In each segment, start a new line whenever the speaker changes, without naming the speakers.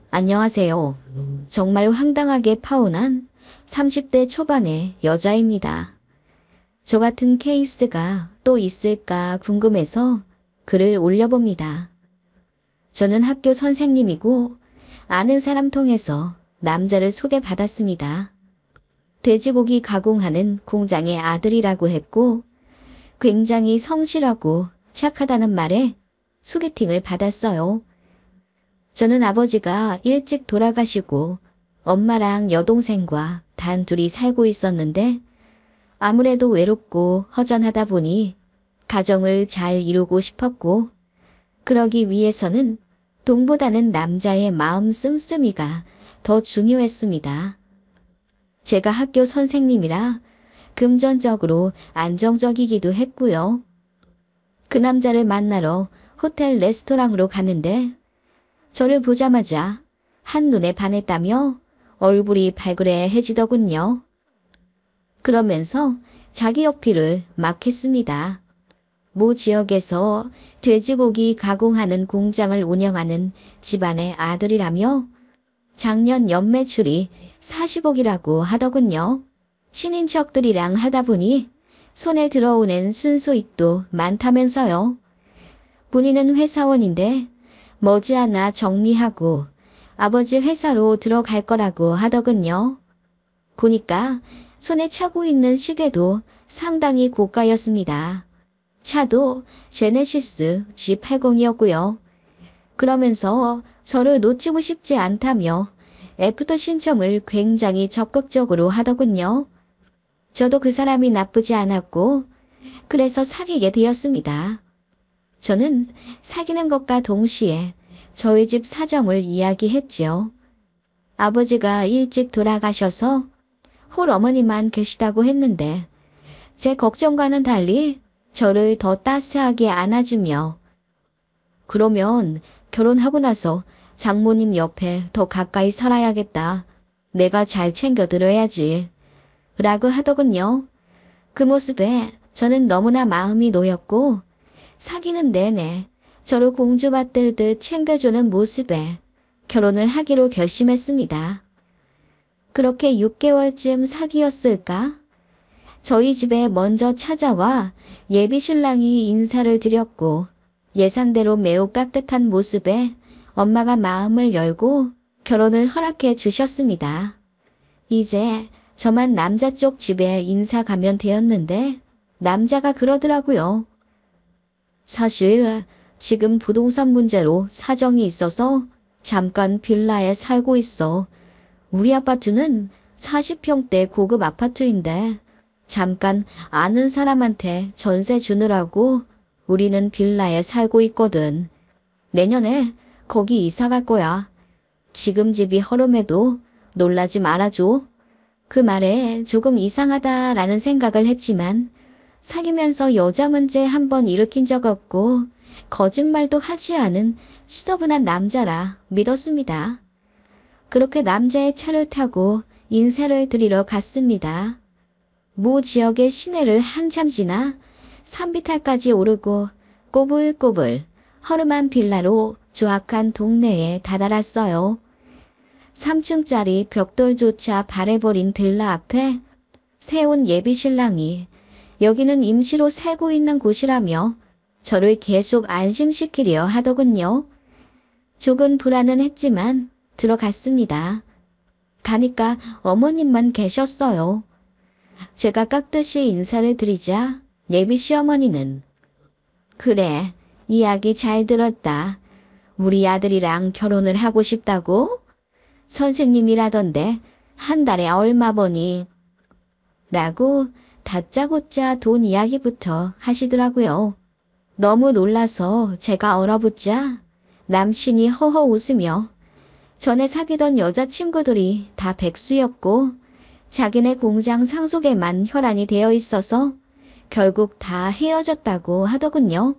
안녕하세요. 정말 황당하게 파혼한 30대 초반의 여자입니다. 저 같은 케이스가 또 있을까 궁금해서 글을 올려봅니다. 저는 학교 선생님이고 아는 사람 통해서 남자를 소개받았습니다. 돼지고기 가공하는 공장의 아들이라고 했고 굉장히 성실하고 착하다는 말에 소개팅을 받았어요. 저는 아버지가 일찍 돌아가시고 엄마랑 여동생과 단둘이 살고 있었는데 아무래도 외롭고 허전하다 보니 가정을 잘 이루고 싶었고 그러기 위해서는 돈보다는 남자의 마음 씀씀이가 더 중요했습니다. 제가 학교 선생님이라 금전적으로 안정적이기도 했고요. 그 남자를 만나러 호텔 레스토랑으로 갔는데 저를 보자마자 한눈에 반했다며 얼굴이 발그레해지더군요. 그러면서 자기 어필을 막 했습니다. 모 지역에서 돼지고기 가공하는 공장을 운영하는 집안의 아들이라며 작년 연매출이 40억이라고 하더군요. 친인척들이랑 하다 보니 손에 들어오는 순수익도 많다면서요. 본인은 회사원인데 머지않아 정리하고 아버지 회사로 들어갈 거라고 하더군요. 보니까 손에 차고 있는 시계도 상당히 고가였습니다. 차도 제네시스 G80이었고요. 그러면서 저를 놓치고 싶지 않다며 애프터 신청을 굉장히 적극적으로 하더군요. 저도 그 사람이 나쁘지 않았고 그래서 사귀게 되었습니다. 저는 사귀는 것과 동시에 저희 집 사정을 이야기했지요. 아버지가 일찍 돌아가셔서 홀어머니만 계시다고 했는데 제 걱정과는 달리 저를 더 따스하게 안아주며 그러면 결혼하고 나서 장모님 옆에 더 가까이 살아야겠다. 내가 잘 챙겨드려야지. 라고 하더군요. 그 모습에 저는 너무나 마음이 놓였고 사귀는 내내 저를 공주받들듯 챙겨주는 모습에 결혼을 하기로 결심했습니다. 그렇게 6개월쯤 사귀었을까? 저희 집에 먼저 찾아와 예비신랑이 인사를 드렸고 예상대로 매우 깍듯한 모습에 엄마가 마음을 열고 결혼을 허락해 주셨습니다. 이제 저만 남자 쪽 집에 인사 가면 되었는데 남자가 그러더라고요. 사실 지금 부동산 문제로 사정이 있어서 잠깐 빌라에 살고 있어. 우리 아파트는 40평대 고급 아파트인데 잠깐 아는 사람한테 전세 주느라고 우리는 빌라에 살고 있거든. 내년에 거기 이사 갈 거야. 지금 집이 허름해도 놀라지 말아줘. 그 말에 조금 이상하다라는 생각을 했지만 사귀면서 여자 문제 한번 일으킨 적 없고 거짓말도 하지 않은 수더분한 남자라 믿었습니다. 그렇게 남자의 차를 타고 인사를 드리러 갔습니다. 모 지역의 시내를 한참 지나 산비탈까지 오르고 꼬불꼬불 허름한 빌라로 조악한 동네에 다다랐어요. 3층짜리 벽돌조차 바래버린 빌라 앞에 세운 예비신랑이 여기는 임시로 살고 있는 곳이라며 저를 계속 안심시키려 하더군요. 조금 불안은 했지만 들어갔습니다. 가니까 어머님만 계셨어요. 제가 깍듯이 인사를 드리자 예비 시어머니는 그래, 이야기 잘 들었다. 우리 아들이랑 결혼을 하고 싶다고? 선생님이라던데 한 달에 얼마 버니? 라고 다짜고짜 돈 이야기부터 하시더라고요. 너무 놀라서 제가 얼어붙자 남친이 허허 웃으며 전에 사귀던 여자친구들이 다 백수였고 자기네 공장 상속에만 혈안이 되어 있어서 결국 다 헤어졌다고 하더군요.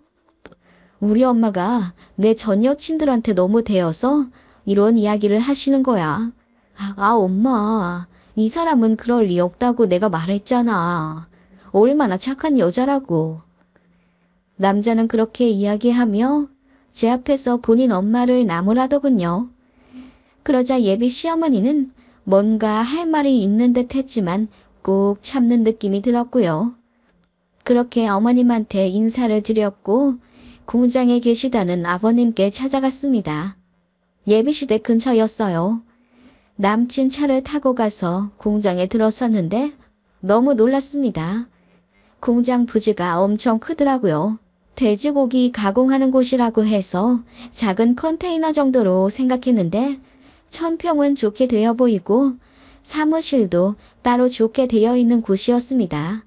우리 엄마가 내 전 여친들한테 너무 대어서 이런 이야기를 하시는 거야. 엄마, 이 사람은 그럴 리 없다고 내가 말했잖아. 얼마나 착한 여자라고. 남자는 그렇게 이야기하며 제 앞에서 본인 엄마를 나무라더군요. 그러자 예비 시어머니는 뭔가 할 말이 있는 듯 했지만 꼭 참는 느낌이 들었고요. 그렇게 어머님한테 인사를 드렸고 공장에 계시다는 아버님께 찾아갔습니다. 예비시댁 근처였어요. 남친 차를 타고 가서 공장에 들어섰는데 너무 놀랐습니다. 공장 부지가 엄청 크더라고요. 돼지고기 가공하는 곳이라고 해서 작은 컨테이너 정도로 생각했는데 천평은 좋게 되어 보이고 사무실도 따로 좋게 되어 있는 곳이었습니다.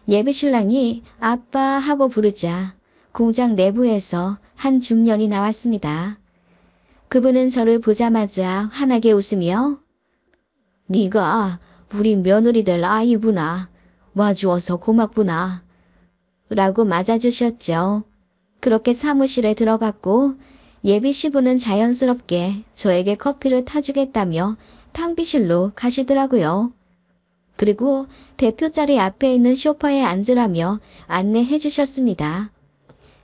예비신랑이 아빠 하고 부르자 공장 내부에서 한 중년이 나왔습니다. 그분은 저를 보자마자 환하게 웃으며 네가 우리 며느리 될 아이구나. 와주어서 고맙구나. 라고 맞아주셨죠. 그렇게 사무실에 들어갔고 예비 시부는 자연스럽게 저에게 커피를 타주겠다며 탕비실로 가시더라고요. 그리고 대표 자리 앞에 있는 소파에 앉으라며 안내해 주셨습니다.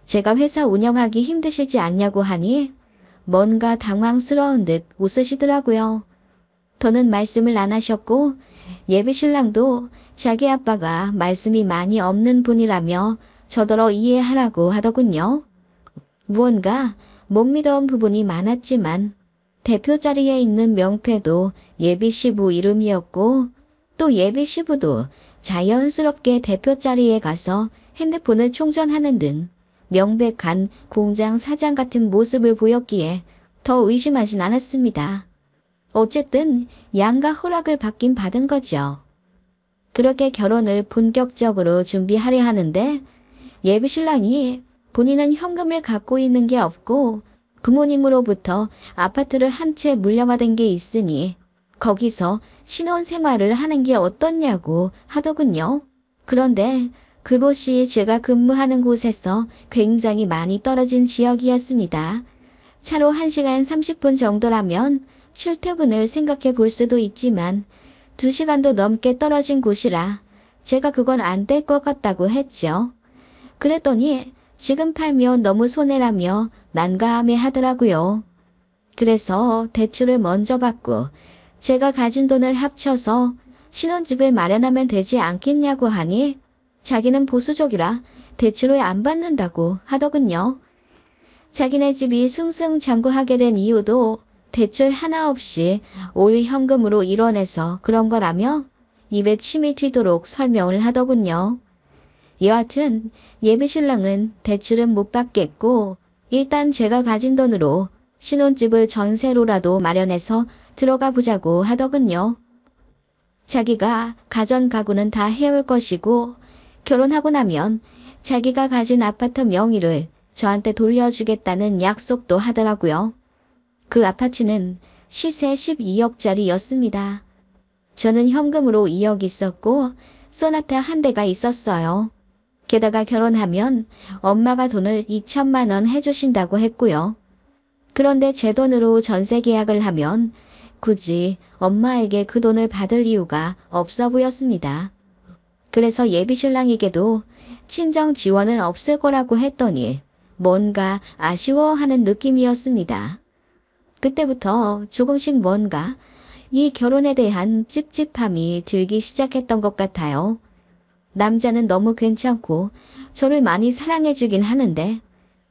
제가 회사 운영하기 힘드시지 않냐고 하니 뭔가 당황스러운 듯 웃으시더라고요. 더는 말씀을 안 하셨고 예비신랑도 자기 아빠가 말씀이 많이 없는 분이라며 저더러 이해하라고 하더군요. 무언가 못 믿어온 부분이 많았지만 대표 자리에 있는 명패도 예비시부 이름이었고 또 예비시부도 자연스럽게 대표 자리에 가서 핸드폰을 충전하는 등 명백한 공장 사장 같은 모습을 보였기에 더 의심하진 않았습니다. 어쨌든 양가 허락을 받긴 받은 거죠. 그렇게 결혼을 본격적으로 준비하려 하는데 예비신랑이 본인은 현금을 갖고 있는 게 없고 부모님으로부터 아파트를 한 채 물려받은 게 있으니 거기서 신혼생활을 하는 게 어떻냐고 하더군요. 그런데 그곳이 제가 근무하는 곳에서 굉장히 많이 떨어진 지역이었습니다. 차로 1시간 30분 정도라면 출퇴근을 생각해 볼 수도 있지만 2시간도 넘게 떨어진 곳이라 제가 그건 안 될 것 같다고 했죠. 그랬더니 지금 팔면 너무 손해라며 난감해 하더라고요. 그래서 대출을 먼저 받고 제가 가진 돈을 합쳐서 신혼집을 마련하면 되지 않겠냐고 하니 자기는 보수적이라 대출을 안 받는다고 하더군요. 자기네 집이 승승장구하게 된 이유도 대출 하나 없이 올 현금으로 이뤄내서 그런 거라며 입에 침이 튀도록 설명을 하더군요. 여하튼 예비신랑은 대출은 못 받겠고 일단 제가 가진 돈으로 신혼집을 전세로라도 마련해서 들어가 보자고 하더군요. 자기가 가전 가구는 다 해올 것이고 결혼하고 나면 자기가 가진 아파트 명의를 저한테 돌려주겠다는 약속도 하더라고요. 그 아파트는 시세 12억짜리였습니다. 저는 현금으로 2억 있었고 소나타 한 대가 있었어요. 게다가 결혼하면 엄마가 돈을 2천만 원 해주신다고 했고요. 그런데 제 돈으로 전세 계약을 하면 굳이 엄마에게 그 돈을 받을 이유가 없어 보였습니다. 그래서 예비신랑에게도 친정 지원은 없을 거라고 했더니 뭔가 아쉬워하는 느낌이었습니다. 그때부터 조금씩 뭔가 이 결혼에 대한 찝찝함이 들기 시작했던 것 같아요. 남자는 너무 괜찮고 저를 많이 사랑해주긴 하는데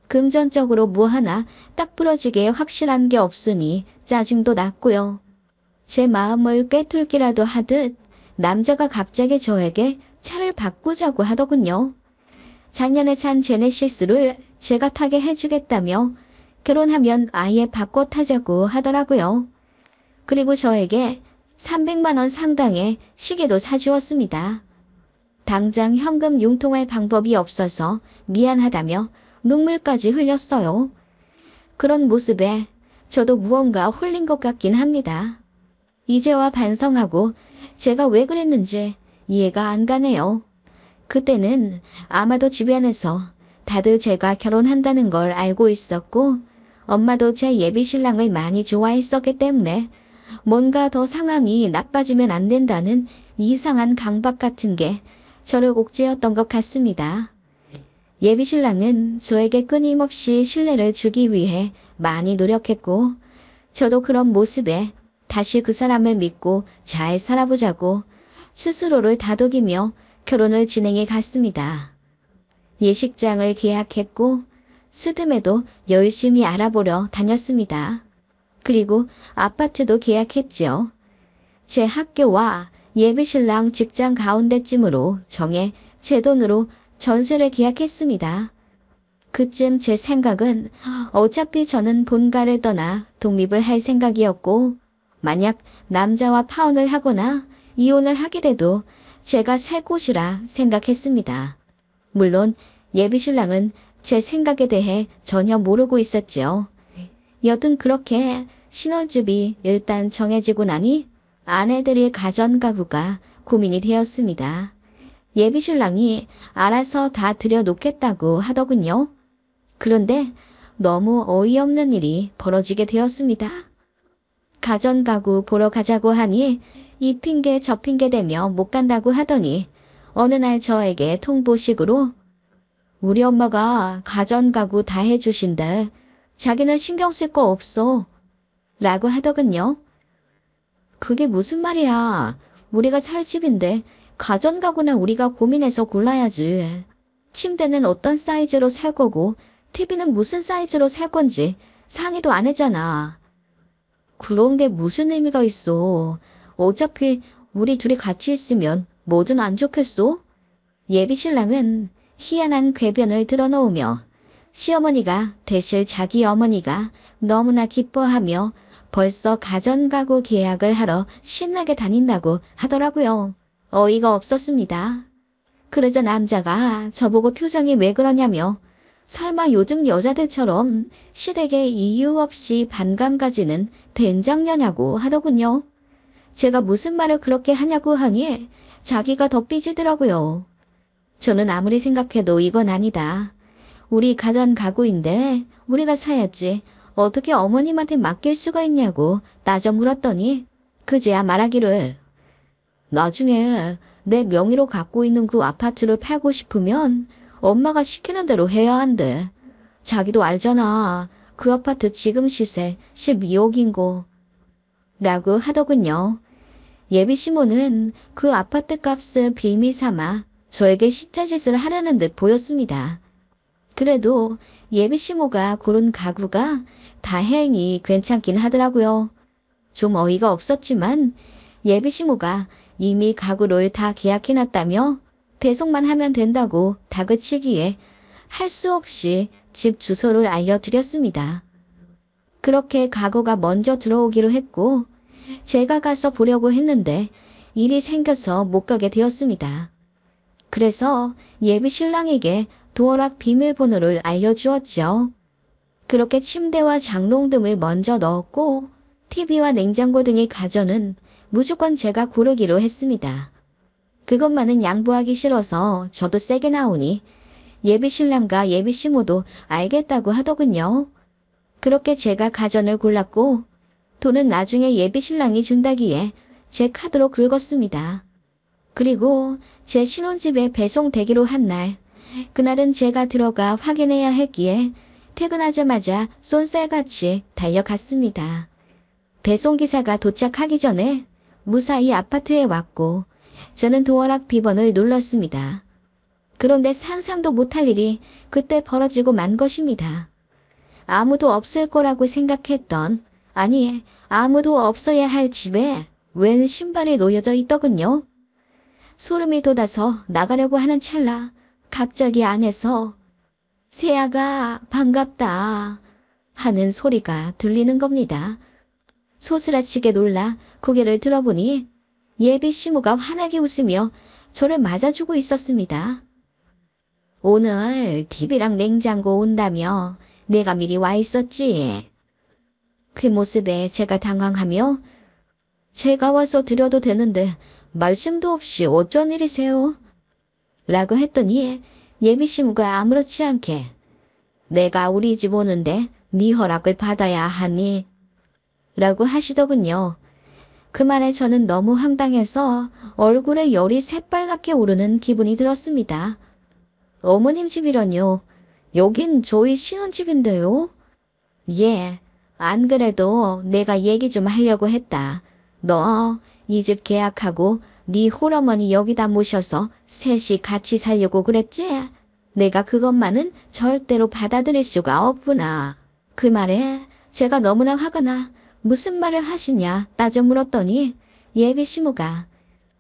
금전적으로 뭐 하나 딱 부러지게 확실한 게 없으니 짜증도 났고요. 제 마음을 꿰뚫기라도 하듯 남자가 갑자기 저에게 차를 바꾸자고 하더군요. 작년에 산 제네시스를 제가 타게 해주겠다며 결혼하면 아예 바꿔 타자고 하더라고요. 그리고 저에게 300만 원 상당의 시계도 사주었습니다. 당장 현금 융통할 방법이 없어서 미안하다며 눈물까지 흘렸어요. 그런 모습에 저도 무언가 홀린 것 같긴 합니다. 이제와 반성하고 제가 왜 그랬는지 이해가 안 가네요. 그때는 아마도 주변에서 다들 제가 결혼한다는 걸 알고 있었고 엄마도 제 예비신랑을 많이 좋아했었기 때문에 뭔가 더 상황이 나빠지면 안 된다는 이상한 강박 같은 게 저를 옥죄었던 것 같습니다. 예비신랑은 저에게 끊임없이 신뢰를 주기 위해 많이 노력했고, 저도 그런 모습에 다시 그 사람을 믿고 잘 살아보자고 스스로를 다독이며 결혼을 진행해 갔습니다. 예식장을 계약했고 스드메도 열심히 알아보러 다녔습니다. 그리고 아파트도 계약했지요. 제 학교와 예비신랑 직장 가운데쯤으로 정해 제 돈으로 전세를 계약했습니다. 그쯤 제 생각은 어차피 저는 본가를 떠나 독립을 할 생각이었고, 만약 남자와 파혼을 하거나 이혼을 하게 돼도 제가 살 곳이라 생각했습니다. 물론 예비신랑은 제 생각에 대해 전혀 모르고 있었지요. 여튼 그렇게 신혼집이 일단 정해지고 나니 아내들의 가전가구가 고민이 되었습니다. 예비신랑이 알아서 다 들여놓겠다고 하더군요. 그런데 너무 어이없는 일이 벌어지게 되었습니다. 가전가구 보러 가자고 하니 이 핑계 저 핑계 대며 못 간다고 하더니 어느 날 저에게 통보식으로 우리 엄마가 가전가구 다 해주신대. 자기는 신경 쓸 거 없어. 라고 하더군요. 그게 무슨 말이야. 우리가 살 집인데 가전가구나 우리가 고민해서 골라야지. 침대는 어떤 사이즈로 살 거고 TV는 무슨 사이즈로 살 건지 상의도 안 했잖아. 그런 게 무슨 의미가 있어. 어차피 우리 둘이 같이 있으면 뭐든 안 좋겠어? 예비신랑은 희한한 궤변을 드러놓으며 시어머니가 되실 자기 어머니가 너무나 기뻐하며 벌써 가전가구 계약을 하러 신나게 다닌다고 하더라고요. 어이가 없었습니다. 그러자 남자가 저보고 표정이 왜 그러냐며 설마 요즘 여자들처럼 시댁에 이유 없이 반감 가지는 된장녀냐고 하더군요. 제가 무슨 말을 그렇게 하냐고 하니 자기가 더 삐지더라고요. 저는 아무리 생각해도 이건 아니다. 우리 가전가구인데 우리가 사야지 어떻게 어머님한테 맡길 수가 있냐고 따져 물었더니 그제야 말하기를 나중에 내 명의로 갖고 있는 그 아파트를 팔고 싶으면 엄마가 시키는 대로 해야 한대. 자기도 알잖아. 그 아파트 지금 시세 12억인 거. 라고 하더군요. 예비시모는 그 아파트 값을 빌미 삼아 저에게 시차짓을 하려는 듯 보였습니다. 그래도 예비시모가 고른 가구가 다행히 괜찮긴 하더라고요. 좀 어이가 없었지만 예비시모가 이미 가구를 다 계약해놨다며 배송만 하면 된다고 다그치기에 할 수 없이 집 주소를 알려드렸습니다. 그렇게 가구가 먼저 들어오기로 했고 제가 가서 보려고 했는데 일이 생겨서 못 가게 되었습니다. 그래서 예비신랑에게 도어락 비밀번호를 알려주었죠. 그렇게 침대와 장롱등을 먼저 넣었고 TV와 냉장고 등의 가전은 무조건 제가 고르기로 했습니다. 그것만은 양보하기 싫어서 저도 세게 나오니 예비신랑과 예비시모도 알겠다고 하더군요. 그렇게 제가 가전을 골랐고 돈은 나중에 예비신랑이 준다기에 제 카드로 긁었습니다. 그리고 제 신혼집에 배송되기로 한 날, 그날은 제가 들어가 확인해야 했기에 퇴근하자마자 쏜살같이 달려갔습니다. 배송기사가 도착하기 전에 무사히 아파트에 왔고 저는 도어락 비번을 눌렀습니다. 그런데 상상도 못할 일이 그때 벌어지고 만 것입니다. 아무도 없을 거라고 생각했던, 아니 아무도 없어야 할 집에 웬 신발이 놓여져 있더군요. 소름이 돋아서 나가려고 하는 찰나 갑자기 안에서 세아가 반갑다 하는 소리가 들리는 겁니다. 소스라치게 놀라 고개를 들어보니 예비시모가 환하게 웃으며 저를 맞아주고 있었습니다. 오늘 TV랑 냉장고 온다며 내가 미리 와 있었지. 그 모습에 제가 당황하며 제가 와서 드려도 되는데 말씀도 없이 어쩐 일이세요? 라고 했더니 예비시모가 아무렇지 않게 내가 우리 집 오는데 네 허락을 받아야 하니? 라고 하시더군요. 그 말에 저는 너무 황당해서 얼굴에 열이 새빨갛게 오르는 기분이 들었습니다. 어머님 집이라뇨. 여긴 저희 신혼집인데요. 예, 안 그래도 내가 얘기 좀 하려고 했다. 너 이 집 계약하고 네 홀어머니 여기다 모셔서 셋이 같이 살려고 그랬지? 내가 그것만은 절대로 받아들일 수가 없구나. 그 말에 제가 너무나 화가 나 무슨 말을 하시냐 따져 물었더니 예비 시모가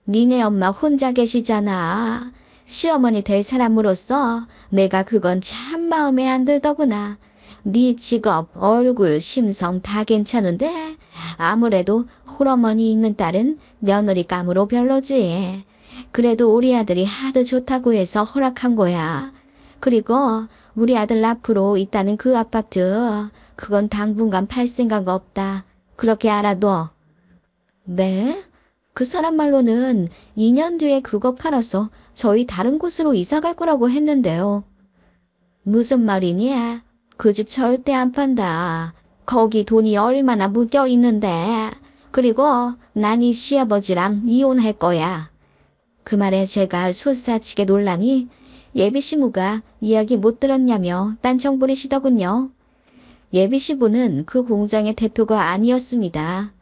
니네 엄마 혼자 계시잖아. 시어머니 될 사람으로서 내가 그건 참 마음에 안 들더구나. 네 직업, 얼굴, 심성 다 괜찮은데 아무래도 홀어머니 있는 딸은 며느리감으로 별로지. 그래도 우리 아들이 하도 좋다고 해서 허락한 거야. 그리고 우리 아들 앞으로 있다는 그 아파트 그건 당분간 팔 생각 없다. 그렇게 알아둬. 네? 그 사람 말로는 2년 뒤에 그거 팔아서 저희 다른 곳으로 이사 갈 거라고 했는데요. 무슨 말이냐? 그 집 절대 안 판다. 거기 돈이 얼마나 묶여 있는데. 그리고 난 이 시아버지랑 이혼할 거야. 그 말에 제가 솟아치게 놀라니 예비 시부가 이야기 못 들었냐며 딴청 부리시더군요. 예비 시부는 그 공장의 대표가 아니었습니다.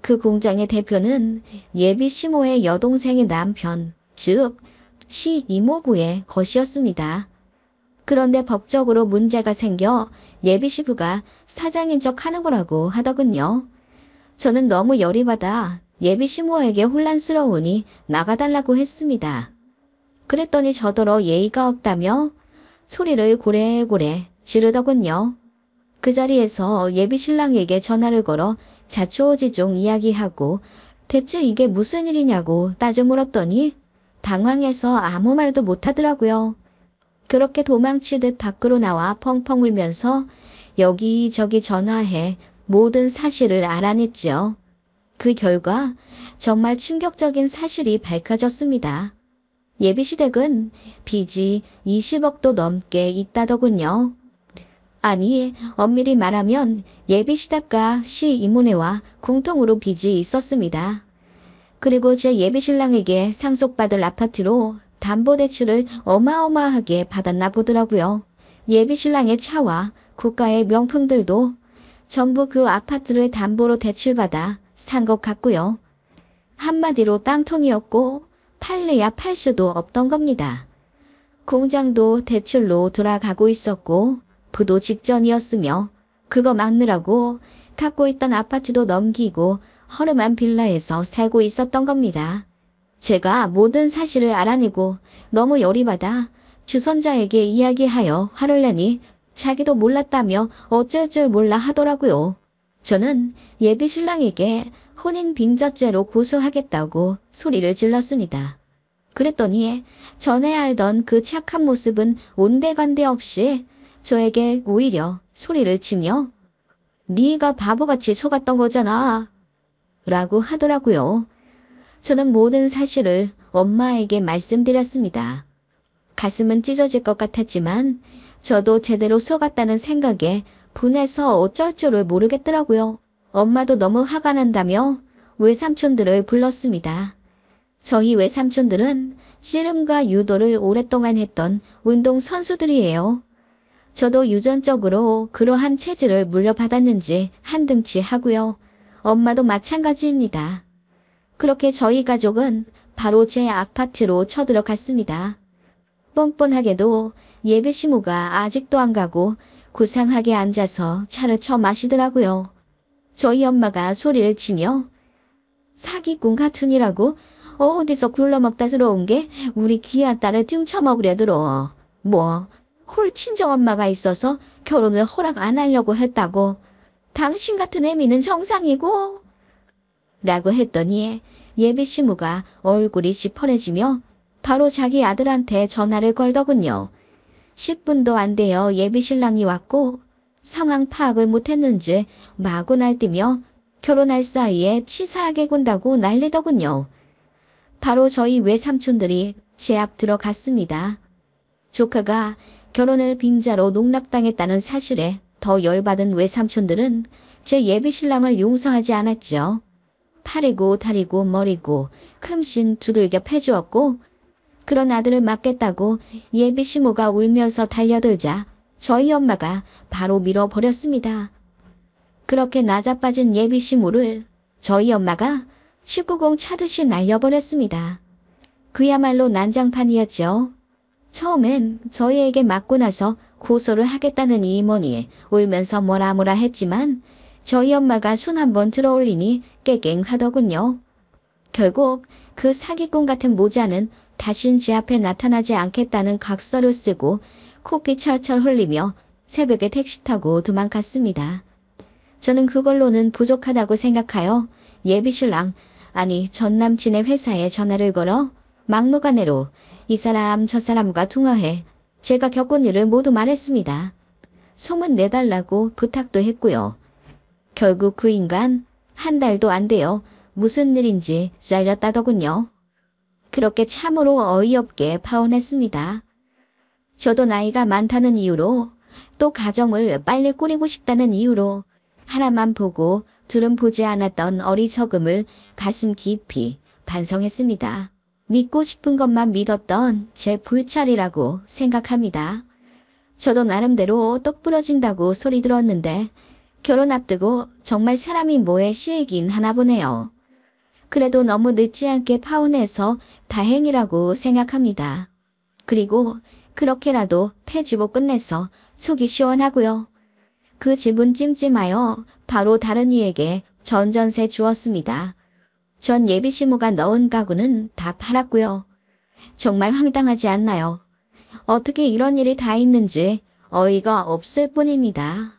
그 공장의 대표는 예비 시모의 여동생의 남편, 즉 시이모부의 것이었습니다. 그런데 법적으로 문제가 생겨 예비 시부가 사장인 척 하는 거라고 하더군요. 저는 너무 열이 받아 예비 시모에게 혼란스러우니 나가달라고 했습니다. 그랬더니 저더러 예의가 없다며 소리를 고래고래 지르더군요. 그 자리에서 예비 신랑에게 전화를 걸어 자초우지종 이야기하고 대체 이게 무슨 일이냐고 따져 물었더니 당황해서 아무 말도 못하더라고요. 그렇게 도망치듯 밖으로 나와 펑펑 울면서 여기저기 전화해 모든 사실을 알아냈죠. 그 결과 정말 충격적인 사실이 밝혀졌습니다. 예비시댁은 빚이 20억도 넘게 있다더군요. 아니, 엄밀히 말하면 예비시댁과 시이모네와 공통으로 빚이 있었습니다. 그리고 제 예비신랑에게 상속받을 아파트로 담보대출을 어마어마하게 받았나 보더라고요. 예비신랑의 차와 고가의 명품들도 전부 그 아파트를 담보로 대출받아 산 것 같고요. 한마디로 땅통이었고 팔래야 팔 수도 없던 겁니다. 공장도 대출로 돌아가고 있었고 부도 직전이었으며 그거 막느라고 갖고 있던 아파트도 넘기고 허름한 빌라에서 살고 있었던 겁니다. 제가 모든 사실을 알아내고 너무 열이 받아 주선자에게 이야기하여 화를 내니 자기도 몰랐다며 어쩔 줄 몰라 하더라고요. 저는 예비 신랑에게 혼인 빙자죄로 고소하겠다고 소리를 질렀습니다. 그랬더니 전에 알던 그 착한 모습은 온데간데 없이 저에게 오히려 소리를 치며 네가 바보같이 속았던 거잖아 라고 하더라고요. 저는 모든 사실을 엄마에게 말씀드렸습니다. 가슴은 찢어질 것 같았지만 저도 제대로 속았다는 생각에 분해서 어쩔 줄을 모르겠더라고요. 엄마도 너무 화가 난다며 외삼촌들을 불렀습니다. 저희 외삼촌들은 씨름과 유도를 오랫동안 했던 운동선수들이에요. 저도 유전적으로 그러한 체질을 물려받았는지 한등치 하고요. 엄마도 마찬가지입니다. 그렇게 저희 가족은 바로 제 아파트로 쳐들어갔습니다. 뻔뻔하게도 예비 시모가 아직도 안 가고 구상하게 앉아서 차를 쳐 마시더라고요. 저희 엄마가 소리를 치며 사기꾼 같으니라고 어디서 굴러먹다 들어온 게 우리 귀한 딸을 등쳐먹으려 들어. 뭐 홀 친정엄마가 있어서 결혼을 허락 안 하려고 했다고. 당신 같은 애미는 정상이고 라고 했더니 예비 시모가 얼굴이 시퍼래지며 바로 자기 아들한테 전화를 걸더군요. 10분도 안 되어 예비 신랑이 왔고 상황 파악을 못했는지 마구 날뛰며 결혼할 사이에 치사하게 군다고 난리더군요. 바로 저희 외삼촌들이 제 앞 들어갔습니다. 조카가 결혼을 빙자로 농락당했다는 사실에 더 열받은 외삼촌들은 제 예비 신랑을 용서하지 않았죠. 팔이고 다리고 머리고 큼신 두들겨 패주었고 그런 아들을 맡겠다고 예비 시모가 울면서 달려들자 저희 엄마가 바로 밀어버렸습니다. 그렇게 나자빠진 예비 시모를 저희 엄마가 19공 차듯이 날려버렸습니다. 그야말로 난장판이었죠. 처음엔 저희에게 맞고 나서 고소를 하겠다는 이모니 울면서 뭐라 했지만 저희 엄마가 손 한번 들어올리니 깨갱하더군요. 결국 그 사기꾼 같은 모자는 다신 제 앞에 나타나지 않겠다는 각서를 쓰고 코피 철철 흘리며 새벽에 택시 타고 도망갔습니다. 저는 그걸로는 부족하다고 생각하여 예비신랑, 아니 전 남친의 회사에 전화를 걸어 막무가내로 이 사람 저 사람과 통화해 제가 겪은 일을 모두 말했습니다. 소문 내달라고 부탁도 했고요. 결국 그 인간 한 달도 안 돼요. 무슨 일인지 잘렸다더군요. 그렇게 참으로 어이없게 파혼했습니다. 저도 나이가 많다는 이유로 또 가정을 빨리 꾸리고 싶다는 이유로 하나만 보고 둘은 보지 않았던 어리석음을 가슴 깊이 반성했습니다. 믿고 싶은 것만 믿었던 제 불찰이라고 생각합니다. 저도 나름대로 똑 부러진다고 소리 들었는데 결혼 앞두고 정말 사람이 뭐에 씌이긴 하나 보네요. 그래도 너무 늦지 않게 파혼해서 다행이라고 생각합니다. 그리고 그렇게라도 패주고 끝내서 속이 시원하고요. 그 집은 찜찜하여 바로 다른 이에게 전전세 주었습니다. 전 예비시모가 넣은 가구는 다 팔았고요. 정말 황당하지 않나요? 어떻게 이런 일이 다 있는지 어이가 없을 뿐입니다.